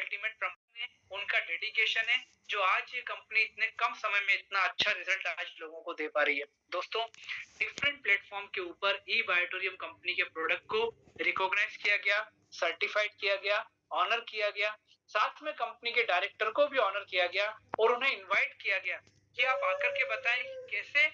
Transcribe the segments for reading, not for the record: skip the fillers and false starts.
Ultimate promotion है, उनका dedication है, जो आज ये कंपनी इतने कम समय में इतना अच्छा रिजल्ट आज लोगों को दे पा रही है। दोस्तों, डिफरेंट प्लेटफॉर्म के ऊपर ई बायोटोरियम कंपनी के प्रोडक्ट को रिकॉग्नाइज किया गया, सर्टिफाइड किया गया, ऑनर किया गया, साथ में कंपनी के डायरेक्टर को भी ऑनर किया गया और उन्हें इनवाइट किया गया कि आप आकर के बताएं कैसे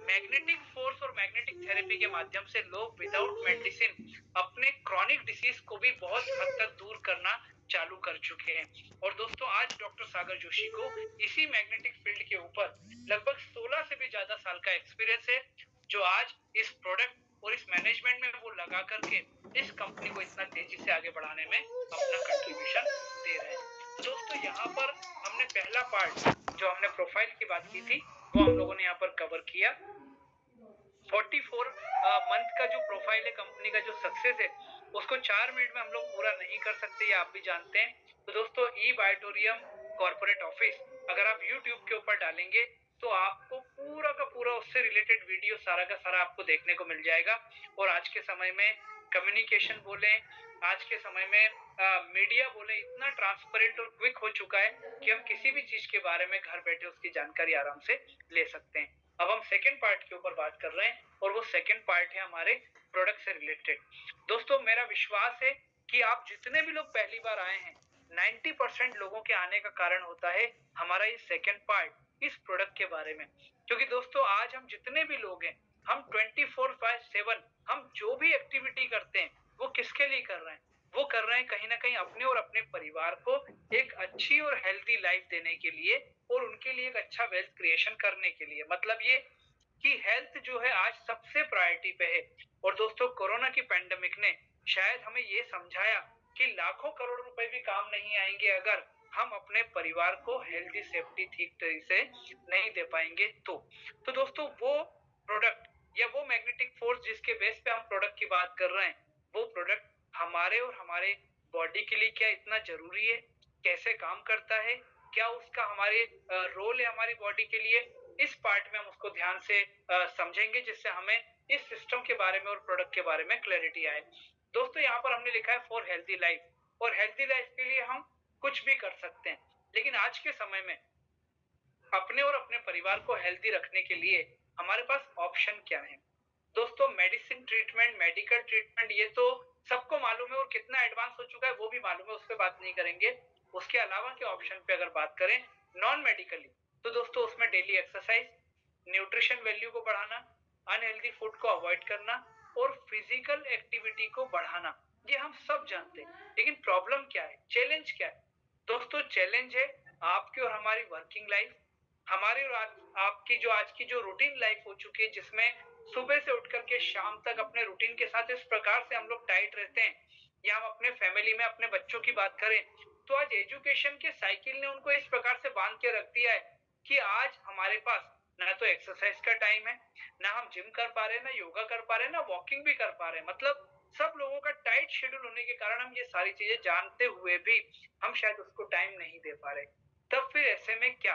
मैग्नेटिक फोर्स और मैग्नेटिक थेरेपी के माध्यम से लोग विदाउट मेडिसिन अपने क्रॉनिक डिसीज को भी बहुत हद तक दूर करना चालू कर चुके हैं। और दोस्तों, आज डॉक्टर सागर जोशी को इसी मैग्नेटिक फील्ड के ऊपर लगभग 16 से भी ज्यादा साल का एक्सपीरियंस है, जो आज इस प्रोडक्ट और इस मैनेजमेंट में वो लगा करके इस कंपनी को इतना तेजी से आगे बढ़ाने में अपना कंट्रीब्यूशन दे रहे हैं। तो दोस्तों, यहाँ पर हमने पहला पार्ट जो हमने प्रोफाइल की बात की थी वो हम लोगों ने यहाँ पर कवर किया। 44 मंथ का जो प्रोफाइल है कंपनी का, जो सक्सेस है, उसको 4 मिनट में हम लोग पूरा नहीं कर सकते, ये आप भी जानते हैं। तो दोस्तों, ई बायोटोरियम कॉर्पोरेट ऑफिस अगर आप YouTube के ऊपर डालेंगे तो आपको पूरा का पूरा उससे रिलेटेड वीडियो सारा का सारा आपको देखने को मिल जाएगा। और आज के समय में कम्युनिकेशन बोले, आज के समय में मीडिया बोले, इतना ट्रांसपेरेंट और क्विक हो चुका है कि हम किसी भी चीज के बारे में घर बैठे उसकी जानकारी आराम से ले सकते हैं। अब हम सेकेंड पार्ट के ऊपर बात कर रहे हैं और वो सेकेंड पार्ट है हमारे प्रोडक्ट से रिलेटेड। दोस्तों, मेरा विश्वास है कि आप जितने भी लोग पहली बार आए हैं, 90% लोगों के आने का कारण होता है हमारा ये सेकेंड पार्ट इस प्रोडक्ट के बारे में। क्योंकि दोस्तों, आज हम जितने भी लोग हैं, हम 24/7 हम जो भी एक्टिविटी करते हैं वो किसके लिए कर रहे हैं? वो कर रहे हैं कहीं ना कहीं अपने और अपने परिवार को एक अच्छी और हेल्दी लाइफ देने के लिए और उनके लिए एक अच्छा वेल्थ क्रिएशन करने के लिए। मतलब ये कि हेल्थ जो है आज सबसे प्रायोरिटी पे है। और दोस्तों, कोरोना की पैंडेमिक ने शायद हमें ये समझाया कि लाखों करोड़ रुपए भी काम नहीं आएंगे अगर हम अपने परिवार को हेल्दी सेफ्टी ठीक तरीके से नहीं दे पाएंगे तो दोस्तों, वो प्रोडक्ट या वो मैग्नेटिक फोर्स जिसके बेस पे हम प्रोडक्ट की बात कर रहे हैं, वो प्रोडक्ट हमारे और हमारे बॉडी के लिए क्या इतना जरूरी है, कैसे काम करता है, क्या उसका हमारे रोल है हमारी बॉडी के लिए, इस पार्ट में हम उसको ध्यान से समझेंगे, जिससे हमें इस सिस्टम के बारे में और प्रोडक्ट के बारे में क्लैरिटी आए। दोस्तों, यहाँ पर हमने लिखा है फॉर हेल्दी लाइफ, और हेल्दी लाइफ के लिए हम कुछ भी कर सकते हैं। लेकिन आज के समय में अपने और अपने परिवार को हेल्दी रखने के लिए हमारे पास ऑप्शन क्या है? दोस्तों, मेडिसिन ट्रीटमेंट, मेडिकल ट्रीटमेंट, ये तो सबको मालूम है और कितना एडवांस हो चुका है वो भी मालूम है, उस पर बात नहीं करेंगे। उसके अलावा के ऑप्शन पे अगर बात करें नॉन मेडिकली, तो दोस्तों उसमें डेली एक्सरसाइज, न्यूट्रिशन वैल्यू को बढ़ाना, अनहेल्दी फूड को अवॉइड करना और फिजिकल एक्टिविटी को बढ़ाना, ये हम सब जानते हैं। लेकिन प्रॉब्लम क्या है, चैलेंज क्या है? दोस्तों, चैलेंज है आपकी और हमारी वर्किंग लाइफ, हमारी और आपकी जो आज की जो रूटीन लाइफ हो चुकी है, जिसमें सुबह से उठ करके शाम तक अपने रूटीन के साथ इस प्रकार से हम लोग टाइट रहते हैं। या हम अपने फैमिली में अपने बच्चों की बात करें तो आज एजुकेशन के साइकिल ने उनको इस प्रकार से बांध के रख दिया है कि आज हमारे पास ना तो एक्सरसाइज का टाइम है, ना हम जिम कर पा रहे हैं, ना योगा कर पा रहे हैं, ना वॉकिंग भी कर पा रहे हैं। मतलब सब लोगों का टाइट शेड्यूल होने के कारण हम ये सारी चीजें जानते हुए भी हम शायद उसको टाइम नहीं दे पा रहे। तब फिर ऐसे में क्या?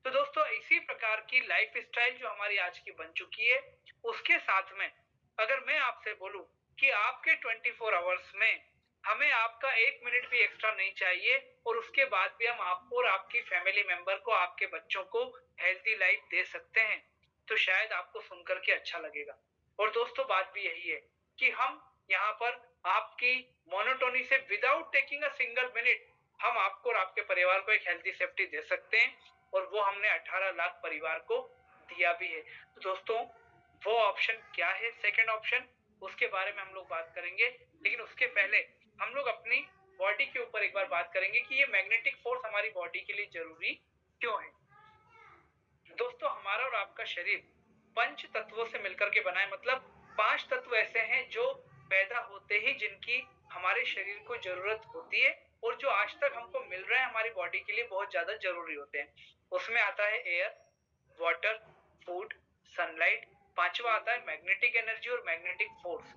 तो दोस्तों, इसी प्रकार की लाइफ स्टाइल जो हमारी आज की बन चुकी है, उसके साथ में अगर मैं आपसे बोलूं कि आपके 24 आवर्स में हमें आपका 1 मिनट भी एक्स्ट्रा नहीं चाहिए और उसके बाद भी हम आपको और आपकी फैमिली मेंबर को, आपके बच्चों को हेल्थी लाइफ दे सकते हैं, तो शायद आपको सुनकर के अच्छा लगेगा। और दोस्तों, बात भी यही है कि हम यहाँ पर आपकी मोनोटोनी से without taking a single minute हम आपको और आपके परिवार को एक हेल्थी सेफ्टी दे सकते हैं, और वो हमने 18 लाख परिवार को दिया भी है। तो दोस्तों, वो ऑप्शन क्या है, सेकंड ऑप्शन, उसके बारे में हम लोग बात करेंगे। लेकिन उसके पहले हम लोग अपनी बॉडी के ऊपर एक बार बात करेंगे कि ये मैग्नेटिक फोर्स हमारी बॉडी के लिए जरूरी क्यों है। दोस्तों, हमारा और आपका शरीर पंच तत्वों से मिलकर के बना है। मतलब 5 तत्व ऐसे हैं जो पैदा होते ही जिनकी हमारे शरीर को जरूरत होती है और जो आज तक हमको मिल रहे हैं हमारी बॉडी के लिए बहुत ज्यादा जरूरी होते हैं। उसमें आता है एयर, वाटर, फूड, सनलाइट, पांचवा आता है मैग्नेटिक एनर्जी और मैग्नेटिक फोर्स।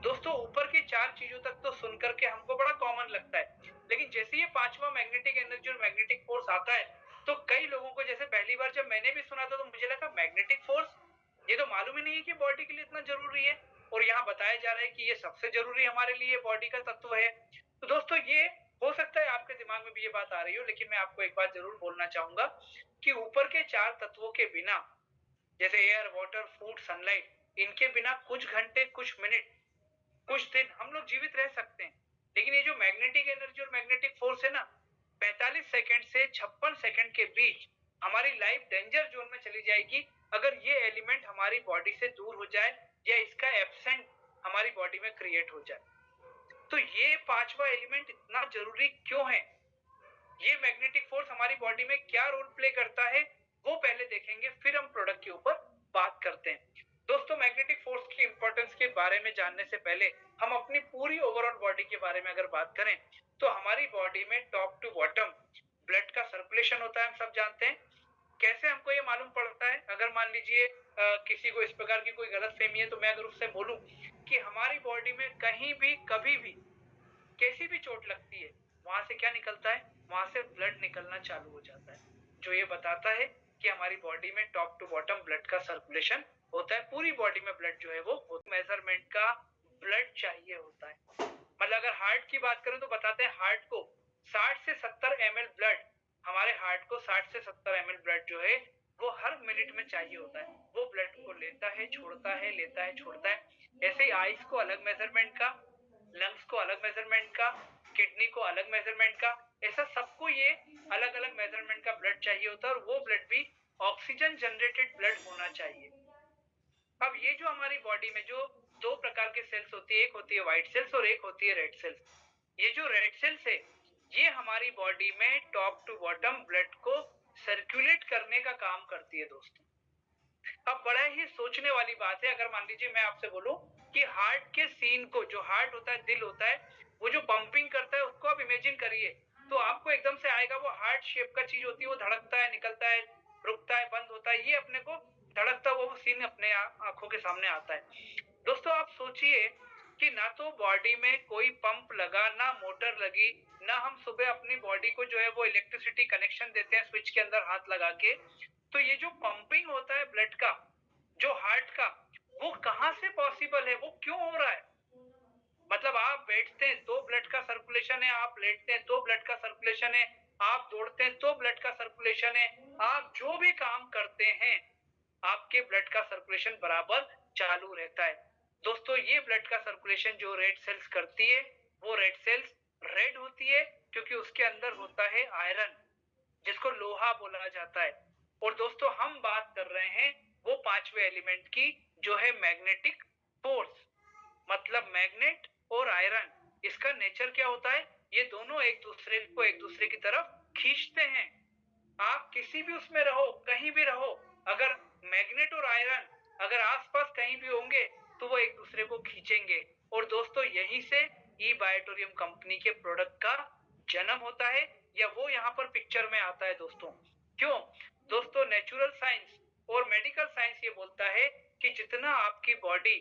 दोस्तों, ऊपर की 4 चीजों तक तो सुनकर के हमको बड़ा कॉमन लगता है, लेकिन जैसे ये पांचवा मैग्नेटिक एनर्जी और मैग्नेटिक फोर्स आता है तो कई लोगों को, जैसे पहली बार जब मैंने भी सुना था तो मुझे लगा मैग्नेटिक फोर्स, ये तो मालूम ही नहीं है कि बॉडी के लिए इतना जरूरी है, और यहाँ बताया जा रहा है कि ये सबसे जरूरी हमारे लिए बॉडी का तत्व है। तो दोस्तों, ये हो सकता है आपके दिमाग भी ये बात आ रही हो, लेकिन मैं आपको एक बात जरूर बोलना चाहूंगा कि ऊपर के 4 तत्वों के बिना, जैसे एयर, वाटर, फूड, सनलाइट, इनके बिना कुछ घंटे, कुछ मिनट, कुछ दिन हम लोग जीवित रह सकते हैं। लेकिन ये जो मैग्नेटिक एनर्जी और मैग्नेटिक फोर्स है ना, 45 सेकंड से 56 सेकंड के बीच हमारी लाइफ डेंजर जोन में चली जाएगी अगर ये एलिमेंट हमारी बॉडी से दूर हो जाए या इसका एब्सेंट हमारी बॉडी में क्रिएट हो जाए। तो ये पांचवा एलिमेंट इतना जरूरी क्यों है, ये मैग्नेटिक फोर्स हमारी बॉडी में क्या रोल प्ले करता है, वो पहले देखेंगे, फिर हम प्रोडक्ट के ऊपर बात करते हैं। दोस्तों, मैग्नेटिक फोर्स की इंपॉर्टेंस के बारे में जानने से पहले हम अपनी पूरी ओवरऑल बॉडी के बारे में अगर बात करें, तो हमारी बॉडी में टॉप टू बॉटम ब्लड का सर्कुलेशन होता है, हम सब जानते हैं। कैसे हमको ये मालूम पड़ता है, अगर मान लीजिए किसी को इस प्रकार की कोई गलतफहमी है, तो मैं अगर उससे बोलूं कि हमारी बॉडी में कहीं भी कभी भी कैसी भी चोट लगती है, वहां से क्या निकलता है, वहां से ब्लड निकलना चालू हो जाता है, जो ये बताता है कि हमारी बॉडी में टॉप टू बॉटम ब्लड का सर्कुलेशन होता है। पूरी बॉडी में ब्लड जो है वो मेजरमेंट का ब्लड चाहिए होता है। मतलब अगर हार्ट की बात करें तो बताते हैं हार्ट को 60 से 70 ml ब्लड, हमारे हार्ट को 60 से 70 ml ब्लड जो है वो हर मिनट में चाहिए होता है। वो ब्लड को लेता है, छोड़ता है, लेता है, छोड़ता है। ऐसे ही आइस को अलग मेजरमेंट का, लंग्स को अलग मेजरमेंट का, किडनी को अलग मेजरमेंट का, ऐसा सबको ये अलग अलग मेजरमेंट का ब्लड चाहिए होता है, और वो ब्लड भी ऑक्सीजन जनरेटेड ब्लड होना चाहिए। अब ये जो हमारी बॉडी में जो दो प्रकार के सेल्स होती है, एक होती है व्हाइट सेल्स और एक होती है रेड सेल्स। ये जो रेड सेल्स है, ये हमारी बॉडी में टॉप टू बॉटम ब्लड को सर्कुलेट करने का काम करती है दोस्तों। अब बड़ा ही सोचने वाली बात है, अगर मान लीजिए मैं आपसे बोलूं कि हार्ट के सीन को, जो हार्ट होता है, दिल होता है, वो जो पंपिंग करता है उसको आप इमेजिन करिए, तो आपको एकदम से आएगा वो हार्ट शेप का चीज होती है, वो धड़कता है, निकलता है, रुकता है, बंद होता है, ये अपने को धड़कता वो सीन अपने आंखों के सामने आता है। दोस्तों, आप सोचिए कि ना तो बॉडी में कोई पंप लगा, ना मोटर लगी, ना हम सुबह अपनी बॉडी को जो है वो इलेक्ट्रिसिटी कनेक्शन देते हैं स्विच के अंदर हाथ लगा के, तो ये जो पंपिंग होता है ब्लड का, जो हार्ट का, वो कहां से पॉसिबल है, वो क्यों हो रहा है? मतलब आप बैठते हैं तो ब्लड का सर्कुलेशन है, आप लेटते हैं तो ब्लड का सर्कुलेशन है, आप दौड़ते हैं तो ब्लड का सर्कुलेशन है, आप जो भी काम करते हैं आपके ब्लड का सर्कुलेशन बराबर चालू रहता है। दोस्तों, ये ब्लड का सर्कुलेशन जो रेड सेल्स करती है, वो रेड सेल्स रेड होती है क्योंकि उसके अंदर होता है आयरन, जिसको लोहा बोला जाता है। और दोस्तों, हम बात कर रहे हैं वो पांचवे एलिमेंट की, जो है मैग्नेटिक फोर्स। मतलब मैग्नेट और आयरन, इसका नेचर क्या होता है, ये दोनों एक दूसरे को एक दूसरे की तरफ खींचते हैं। आप किसी भी उसमें रहो, कहीं भी रहो, अगर मैग्नेट और आयरन अगर आसपास कहीं भी होंगे तो वो एक दूसरे को खींचेंगे। और दोस्तों, यहीं से ई बायोटोरियम कंपनी के प्रोडक्ट का जन्म होता है, या वो यहाँ पर पिक्चर में आता है दोस्तों। क्यों? दोस्तों, नेचुरल साइंस और मेडिकल साइंस ये बोलता है कि जितना आपकी बॉडी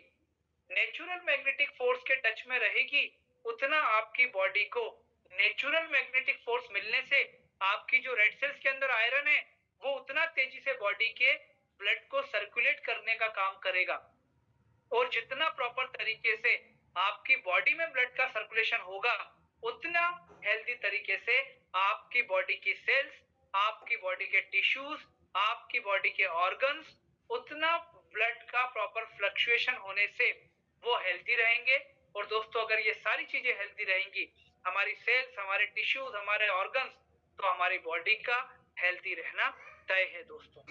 नेचुरल मैग्नेटिक फोर्स के टच में रहेगी, उतना आपकी बॉडी को नेचुरल मैग्नेटिक फोर्स मिलने से आपकी जो रेड सेल्स के अंदर आयरन है, वो उतना तेजी से बॉडी के ब्लड को सर्कुलेट करने का काम करेगा। और जितना प्रॉपर तरीके से आपकी बॉडी में ब्लड का सर्कुलेशन होगा, उतना हेल्दी तरीके से आपकी बॉडी की सेल्स, आपकी बॉडी के टिश्यूज, आपकी बॉडी के ऑर्गन्स, उतना ब्लड का प्रॉपर फ्लक्चुएशन होने से वो हेल्दी रहेंगे। और दोस्तों, अगर ये सारी चीजें हेल्दी रहेंगी, हमारी सेल्स, हमारे टिश्यूज, हमारे ऑर्गन्स, तो हमारी बॉडी का हेल्दी रहना तय है दोस्तों।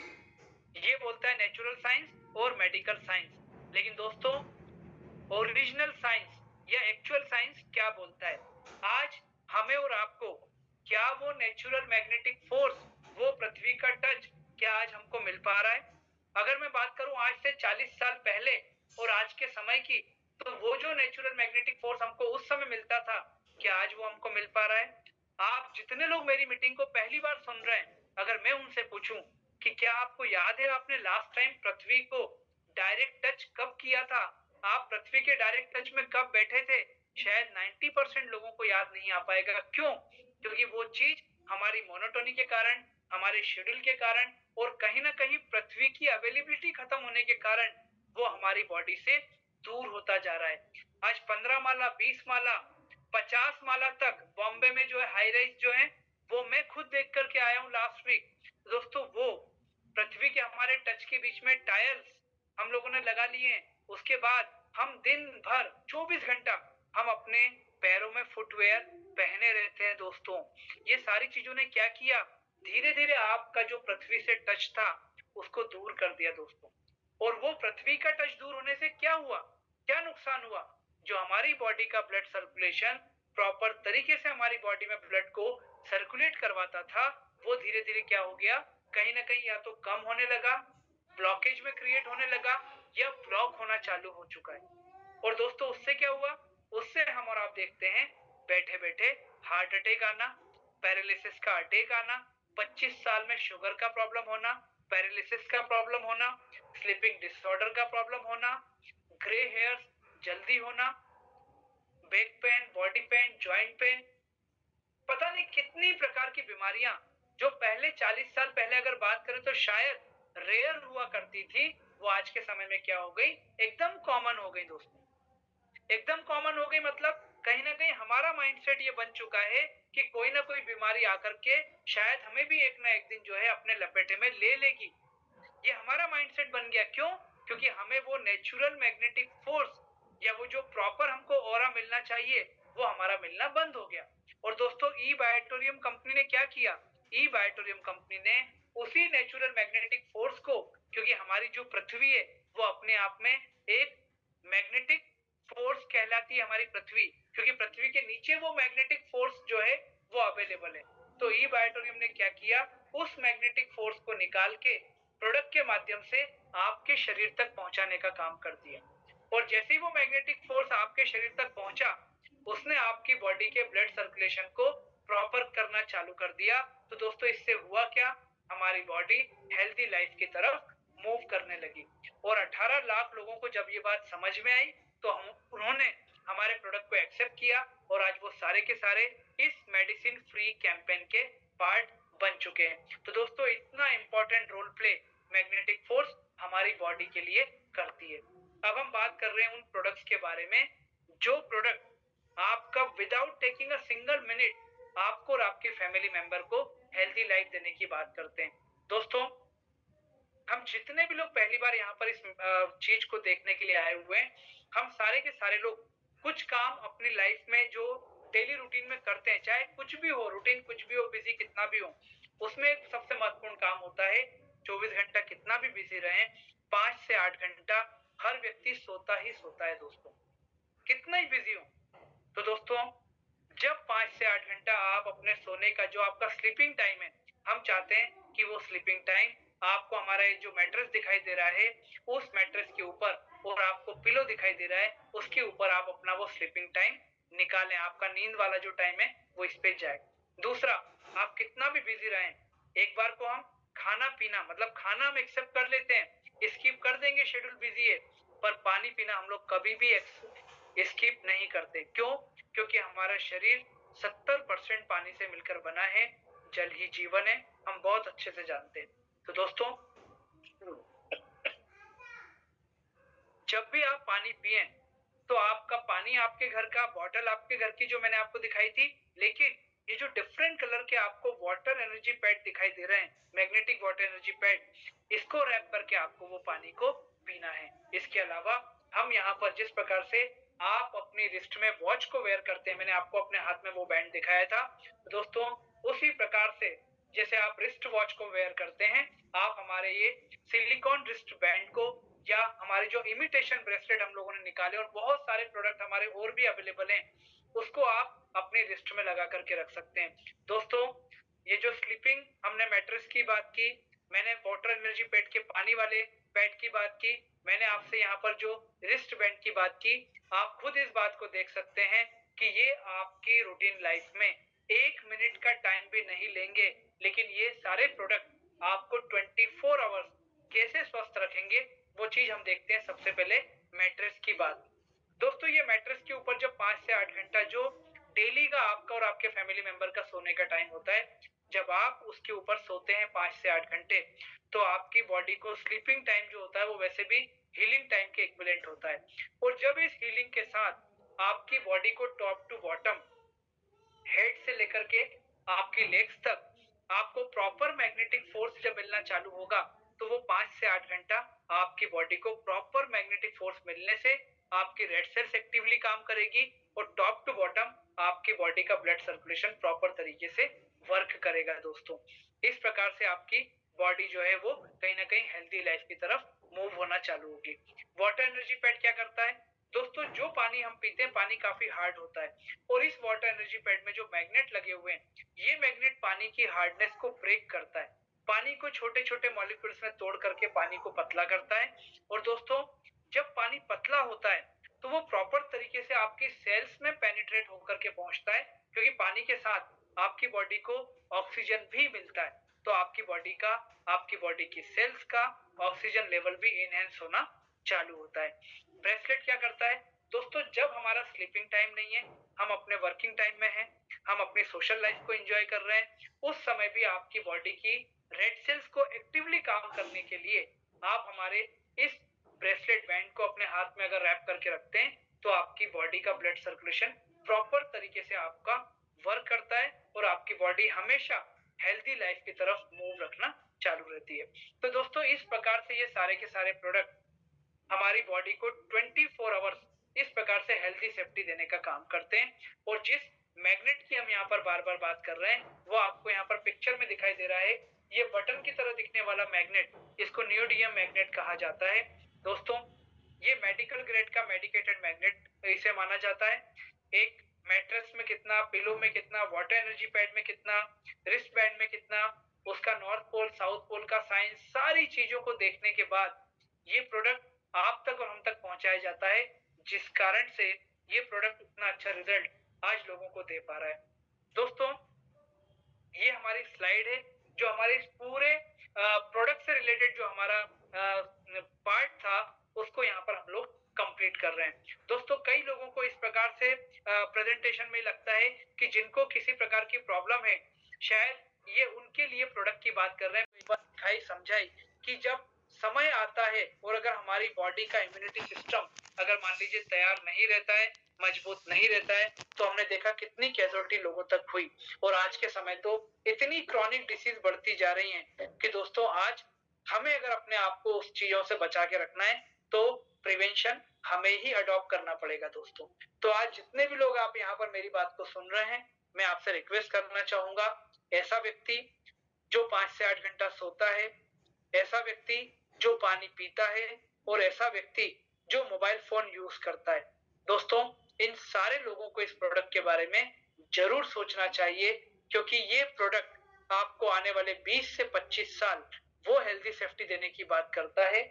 ये बोलता है नेचुरल साइंस और मेडिकल साइंस। लेकिन दोस्तों, ओरिजिनल साइंस या एक्चुअल साइंस क्या बोलता है? आज हमें और आपको क्या वो नेचुरल मैग्नेटिक फोर्स, वो पृथ्वी का टच क्या आज हमको मिल पा रहा है? अगर मैं बात करूं आज से 40 साल पहले और आज के समय की, तो वो जो नेचुरल मैग्नेटिक फोर्स हमको उस समय मिलता था, क्या आज वो हमको मिल पा रहा है? आप जितने लोग मेरी मीटिंग को पहली बार सुन रहे हैं, अगर मैं उनसे पूछूं कि क्या आपको याद है आपने लास्ट टाइम पृथ्वी को डायरेक्ट टच कब किया था, आप पृथ्वी के डायरेक्ट टच में कब बैठे थे, शायद 90% लोगों को याद नहीं आ पाएगा। क्यों? क्योंकि वो चीज हमारी मोनोटोनी के कारण, हमारे शेड्यूल के कारण, और कहीं ना कहीं पृथ्वी की अवेलेबिलिटी खत्म होने के कारण वो हमारी बॉडी से दूर होता जा रहा है। आज 15 माला, 20 माला, 50 माला तक बॉम्बे में जो है हाई राइज जो है, वो मैं खुद देख कर के आया हूँ लास्ट वीक। दोस्तों वो पृथ्वी के हमारे टच के बीच में टायर्स हम लोगों ने लगा लिए हैं। उसके बाद हम दिन भर 24 घंटा हम अपने पैरों में फुटवेयर पहने रहते हैं दोस्तों। ये सारी चीजों ने क्या किया, धीरे धीरे आपका जो पृथ्वी से टच था उसको दूर कर दिया दोस्तों। और वो पृथ्वी का टच दूर होने से क्या हुआ, क्या नुकसान हुआ, जो हमारी बॉडी का ब्लड सर्कुलेशन प्रॉपर तरीके से हमारी बॉडी में ब्लड को सर्कुलेट करवाता था, वो धीरे धीरे क्या हो गया, कहीं ना कहीं या तो कम होने लगा, ब्लॉकेज में क्रिएट होने लगा, या ब्लॉक होना चालू हो चुका है। और दोस्तों उससे क्या हुआ, उससे हम और आप देखते हैं बैठे बैठे हार्ट अटैक आना, पैरालिसिस का अटैक आना, 25 साल में शुगर का प्रॉब्लम होना, पैरालिसिस का प्रॉब्लम होना, स्लीपिंग डिसऑर्डर का प्रॉब्लम होना, ग्रे हेयर्स जल्दी होना, back pain, body pain, joint pain, पता नहीं कितनी प्रकार की बीमारियां जो पहले 40 साल पहले अगर बात करें तो शायद रेयर हुआ करती थी, वो आज के समय में क्या हो गई, एकदम कॉमन हो गई दोस्तों। एकदम कॉमन हो गई मतलब कहीं ना कहीं हमारा माइंडसेट ये बन चुका है कि कोई ना कोई बीमारी आकर के शायद हमें भी एक ना एक दिन जो है अपने लपेटे में ले लेगी। ये हमारा माइंडसेट बन गया, क्यों, क्योंकि हमें वो नेचुरल मैग्नेटिक फोर्स या वो जो प्रॉपर हमको ऑरा मिलना चाहिए वो हमारा मिलना बंद हो गया। और दोस्तों ई बायोटोरियम कंपनी ने क्या किया, ई बायोटोरियम कंपनी ने उसी नेचुरल मैग्नेटिक फोर्स को, क्योंकि हमारी जो पृथ्वी है वो अपने आप में एक मैग्नेटिक फोर्स कहलाती है हमारी पृथ्वी, क्योंकि पृथ्वी के नीचे वो मैग्नेटिक फोर्स जो है वो अवेलेबल है। तो ई बायोटोरियम ने क्या किया, उस मैग्नेटिक फोर्स को निकाल के प्रोडक्ट के माध्यम से आपके शरीर तक पहुंचाने का काम कर दिया। और जैसे ही वो मैग्नेटिक फोर्स आपके शरीर तक पहुंचा, उसने आपकी बॉडी के ब्लड सर्कुलेशन को प्रॉपर करना चालू कर दिया। तो दोस्तों इससे हुआ क्या, हमारी बॉडी हेल्दी लाइफ की तरफ मूव करने लगी। और 18 लाख लोगों को जब ये बात समझ में आई तो उन्होंने हमारे प्रोडक्ट को एक्सेप्ट किया और आज वो सारे के सारे इस मेडिसिन फ्री कैंपेन के पार्ट बन चुके हैं। तो दोस्तों इतना important role play magnetic force हमारी बॉडी के लिए करती है। अब हम बात कर रहे हैं उन प्रोडक्ट्स के बारे में जो प्रोडक्ट आपका without taking a single minute आपको और आपके फैमिली मेंबर को हेल्दी लाइफ देने की बात करते हैं। दोस्तों हम जितने भी लोग पहली बार यहाँ पर इस चीज को देखने के लिए आए हुए हैं, हम सारे के सारे लोग कुछ काम अपनी लाइफ में जो डेली रूटीन में करते हैं, चाहे कुछ भी हो, रूटीन कुछ भी हो, बिजी कितना भी हो, उसमें एक सबसे महत्वपूर्ण काम होता है, 24 घंटा कितना भी बिजी रहे, 5 से 8 घंटा हर व्यक्ति सोता ही सोता है दोस्तों, कितना ही बिजी हो। तो दोस्तों जब 5 से 8 घंटा आप अपने सोने का जो आपका स्लीपिंग टाइम है, हम चाहते हैं कि वो स्लीपिंग टाइम आपको हमारा जो मैट्रेस दिखाई दे रहा है उस मैट्रेस के ऊपर, और आपको पिलो दिखाई दे रहा है उसके ऊपर आप अपना वो स्लीपिंग टाइम निकालें, आपका नींद वाला जो टाइम है वो इस पे जाए। दूसरा, आप कितना भी बिजी रहें, एक बार को हम खाना पीना मतलब खाना हम एक्सेप्ट कर लेते हैं, स्किप कर देंगे, शेड्यूल बिजी है, पर पानी पीना हम लोग कभी भी स्किप नहीं करते। क्यों, क्योंकि हमारा शरीर 70% पानी से मिलकर बना है, जल ही जीवन है, हम बहुत अच्छे से जानते हैं। तो दोस्तों जब भी आप पानी पिए तो आपका पानी आपके घर का बॉटल आपके घर की जो मैंने आपको दिखाई थी, लेकिन ये जो डिफरेंट कलर के आपको वाटर एनर्जी पैड दिखाई दे रहे हैं, मैग्नेटिक वाटर एनर्जी पैड, इसको रैप करके आपको वो पानी को पीना है। इसके अलावा हम यहाँ पर जिस प्रकार से आप अपनी रिस्ट में वॉच को वेयर करते हैं, मैंने आपको अपने हाथ में वो बैंड दिखाया था, दोस्तों उसी प्रकार से जैसे आप रिस्ट वॉच को वेयर करते हैं, आप हमारे ये सिलिकॉन रिस्ट बैंड को या हमारे जो इमिटेशन ब्रेसलेट हम लोगों ने निकाले और बहुत सारे प्रोडक्ट हमारे और भी अवेलेबल हैं, उसको आप अपने रिस्ट में लगा करके रख सकते हैं। दोस्तों ये जो स्लीपिंग हमने मैट्रेस की बात की, मैंने वाटर एनर्जी पैड के पानी वाले पैड की बात की, मैंने आपसे यहाँ पर जो रिस्ट बैंड की बात की, आप खुद इस बात को देख सकते हैं कि ये आपके रूटीन लाइफ में 1 मिनट का टाइम भी नहीं लेंगे, लेकिन ये सारे प्रोडक्ट आपको 24 आवर्स कैसे स्वस्थ रखेंगे वो चीज हम देखते हैं। सबसे पहले मैट्रेस की बात। दोस्तों ये मैट्रेस के ऊपर जब 5 से 8 घंटा जो डेली का आपका और आपके फैमिली मेंबर का सोने का टाइम होता है, जब आप उसके ऊपर सोते हैं 5 से 8 घंटे, तो आपकी बॉडी को स्लीपिंग टाइम जो होता है वो वैसे भी हीलिंग टाइम के इक्विवेलेंट होता है। और जब इस हीलिंग के साथ आपकी बॉडी को टॉप टू बॉटम, हेड से लेकर के आपकी लेग्स तक आपको प्रॉपर मैग्नेटिक फोर्स जब मिलना चालू होगा, तो वो 5 से 8 घंटा आपकी बॉडी को प्रॉपर मैग्नेटिक फोर्स मिलने से आपकी रेड सेल्स एक्टिवली काम करेगी और टॉप टू बॉटम आपकी बॉडी का ब्लड सर्कुलेशन प्रॉपर तरीके से वर्क करेगा दोस्तों। इस प्रकार से आपकी बॉडी जो है वो कहीं ना कहीं हेल्दी लाइफ की तरफ मूव होना चालू होगी। वाटर एनर्जी पैड क्या करता है दोस्तों? जो पानी हम पीते हैं, पानी काफी हार्ड होता है और इस वाटर एनर्जी पैड में जो मैग्नेट लगे हुए हैं, ये मैग्नेट पानी की हार्डनेस को ब्रेक करता है, पानी को छोटे छोटे मॉलिक्यूल्स में तोड़ करके पानी को पतला करता है। और दोस्तों, जब पानी पतला होता है तो वो प्रॉपर तरीके से आपकी सेल्स में पेनिट्रेट होकर के पहुंचता है, क्योंकि पानी के साथ आपकी बॉडी को ऑक्सीजन भी मिलता है, तो आपकी बॉडी की सेल्स का ऑक्सीजन लेवल भी इनहेंस होना चालू होता है। ब्रेसलेट क्या करता है दोस्तों? जब हमारा स्लीपिंग टाइम नहीं है, हम अपने वर्किंग टाइम में हैं, हम अपनी सोशल लाइफ को एंजॉय कर रहे हैं, उस समय भी आपकी बॉडी की रेड सेल्स को एक्टिवली काम करने के लिए आप हमारे इस ब्रेसलेट बैंड को अपने हाथ में अगर रैप करके रखते हैं, तो आपकी बॉडी का ब्लड सर्कुलेशन प्रॉपर तरीके से आपका वर्क करता है और आपकी बॉडी हमेशा हेल्दी लाइफ की तरफ मूव रखना चालू रहती है। तो दोस्तों, इस प्रकार से ये सारे के सारे प्रोडक्ट हमारी बॉडी को 24 आवर्स इस प्रकार से हेल्दी सेफ्टी देने का काम करते हैं। और जिस मैग्नेट की हम यहाँ पर बार बार बात कर रहे हैं, वो आपको यहाँ पर पिक्चर में दिखाई दे रहा है। ये बटन की तरह दिखने वाला मैग्नेट, इसको नियोडिमियम मैग्नेट कहा जाता है दोस्तों। ये मेडिकल ग्रेड का मेडिकेटेड मैग्नेट इसे माना जाता है। एक मैट्रेस में कितना, पिलो में कितना, वाटर एनर्जी पैड में कितना, रिस्ट बैंड में कितना, उसका नॉर्थ पोल साउथ पोल का साइंस, सारी चीजों को देखने के बाद ये प्रोडक्ट आप तक और हम तक पहुंचाया जाता है, जिस कारण से ये प्रोडक्ट इतना अच्छा रिजल्ट आज लोगों को दे पा रहा है। दोस्तों, ये हमारी स्लाइड है जो हमारे इस पूरे प्रोडक्ट से रिलेटेड जो हमारा पार्ट था, उसको यहाँ पर हम लोग कंप्लीट कर रहे हैं। दोस्तों, कई लोगों को इस प्रकार से प्रेजेंटेशन में लगता है कि जिनको किसी प्रकार की प्रॉब्लम है, शायद ये उनके लिए प्रोडक्ट की बात कर रहे हैं। एक बात दिखाई समझाई कि जब समय आता है और अगर हमारी बॉडी का इम्यूनिटी सिस्टम अगर मान लीजिए तैयार नहीं रहता है, मजबूत नहीं रहता है, तो हमने देखा कितनी कैजुअलिटी लोगों तक हुई। और आज के समय तो इतनी क्रॉनिक डिसीज बढ़ती जा रही हैं कि दोस्तों, आज हमें अगर अपने आप को उस चीजों से बचा के रखना है, तो प्रिवेंशन हमें ही अडॉप्ट करना पड़ेगा दोस्तों। तो आज जितने भी लोग आप यहाँ पर मेरी बात को सुन रहे हैं, मैं आपसे रिक्वेस्ट करना चाहूंगा, ऐसा व्यक्ति जो 5 से 8 घंटा सोता है, ऐसा व्यक्ति जो पानी पीता है, और ऐसा व्यक्ति जो मोबाइल फोन यूज करता है, दोस्तों, इन सारे लोगों को इस प्रोडक्ट के बारे में जरूर सोचना चाहिए, क्योंकि ये प्रोडक्ट आपको आने वाले 20 से 25 साल वो हेल्दी सेफ्टी देने की बात करता है